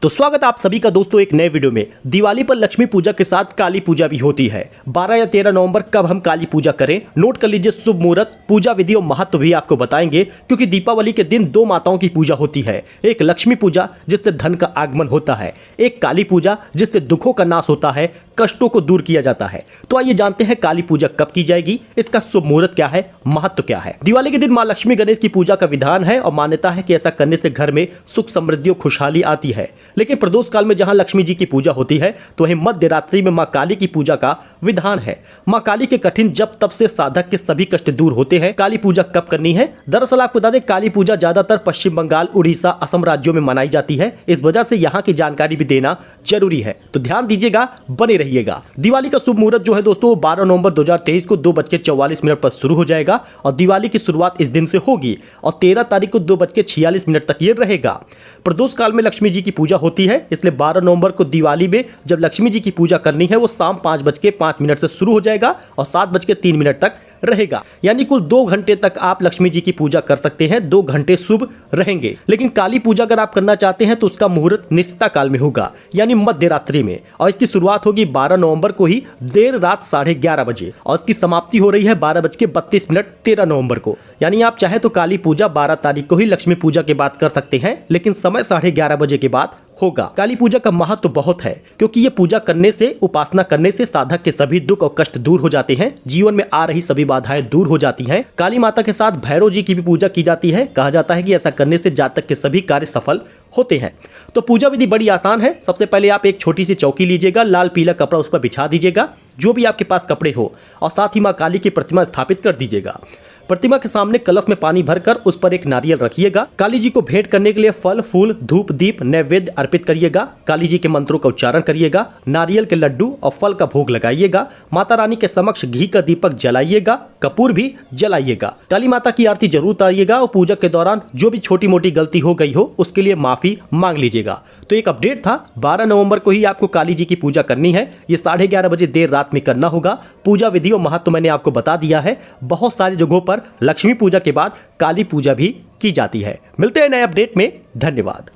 तो स्वागत है आप सभी का दोस्तों एक नए वीडियो में। दिवाली पर लक्ष्मी पूजा के साथ काली पूजा भी होती है। 12 या 13 नवंबर कब हम काली पूजा करें, नोट कर लीजिए शुभ मुहूर्त, पूजा विधि और महत्व भी आपको बताएंगे। क्योंकि दीपावली के दिन दो माताओं की पूजा होती है, एक लक्ष्मी पूजा जिससे धन का आगमन होता है, एक काली पूजा जिससे दुखों का नाश होता है, कष्टों को दूर किया जाता है। तो आइए जानते हैं काली पूजा कब की जाएगी, इसका शुभ मुहूर्त क्या है, महत्व क्या है। दिवाली के दिन माँ लक्ष्मी गणेश की पूजा का विधान है और मान्यता है कि ऐसा करने से घर में सुख समृद्धि और खुशहाली आती है। लेकिन प्रदोष काल में जहां लक्ष्मी जी की पूजा होती है तो वहीं मध्य रात्रि में मां काली की पूजा का विधान है। मां काली के कठिन जप तप से साधक के सभी कष्ट दूर होते हैं। काली पूजा कब करनी है, दरअसल आपको बता दें काली पूजा ज्यादातर पश्चिम बंगाल, उड़ीसा, असम राज्यों में मनाई जाती है। इस वजह से यहाँ की जानकारी भी देना जरूरी है, तो ध्यान दीजिएगा, बने रहिएगा। दिवाली का शुभ मुहूर्त जो है दोस्तों 12 नवंबर 2023 को 2:44 पर शुरू हो जाएगा और दिवाली की शुरुआत इस दिन से होगी और 13 तारीख को 2:46 तक ये रहेगा। प्रदोष काल में लक्ष्मी जी की पूजा होती है, इसलिए 12 नवंबर को दिवाली में जब लक्ष्मी जी की पूजा करनी है वो शाम 5:05 से शुरू हो जाएगा और 7:03 तक रहेगा। यानी कुल 2 घंटे तक आप लक्ष्मी जी की पूजा कर सकते हैं, 2 घंटे शुभ रहेंगे। लेकिन काली पूजा अगर आप करना चाहते हैं तो उसका मुहूर्त निश्चिता काल में होगा, यानी मध्य रात्रि में, और इसकी शुरुआत होगी 12 नवंबर को ही देर रात 11:30 बजे और इसकी समाप्ति हो रही है 12:32 13 नवंबर को। यानी आप चाहे तो काली पूजा 12 तारीख को ही लक्ष्मी पूजा के बाद कर सकते हैं, लेकिन समय 11:30 बजे के बाद होगा। काली पूजा का महत्व बहुत है क्योंकि ये पूजा करने से, उपासना करने से साधक के सभी दुख और कष्ट दूर हो जाते हैं, जीवन में आ रही सभी बाधाएं दूर हो जाती हैं। काली माता के साथ भैरव जी की भी पूजा की जाती है। कहा जाता है कि ऐसा करने से जातक के सभी कार्य सफल होते हैं। तो पूजा विधि बड़ी आसान है। सबसे पहले आप एक छोटी सी चौकी लीजिएगा, लाल पीला कपड़ा उस पर बिछा दीजिएगा, जो भी आपके पास कपड़े हो, और साथ ही माँ काली की प्रतिमा स्थापित कर दीजिएगा। प्रतिमा के सामने कलश में पानी भरकर उस पर एक नारियल रखिएगा। काली जी को भेंट करने के लिए फल, फूल, धूप, दीप, नैवेद्य अर्पित करिएगा। काली जी के मंत्रों का उच्चारण करिएगा, नारियल के लड्डू और फल का भोग लगाइएगा। माता रानी के समक्ष घी का दीपक जलाइएगा, कपूर भी जलाइएगा। काली माता की आरती जरूर उतारिएगा और पूजा के दौरान जो भी छोटी मोटी गलती हो गई हो उसके लिए माफी मांग लीजिएगा। तो एक अपडेट था, 12 नवंबर को ही आपको काली जी की पूजा करनी है। ये 11:30 बजे देर रात में करना होगा। पूजा विधि और महत्व मैंने आपको बता दिया है। बहुत सारी जगहों पर लक्ष्मी पूजा के बाद काली पूजा भी की जाती है। मिलते हैं नए अपडेट में, धन्यवाद।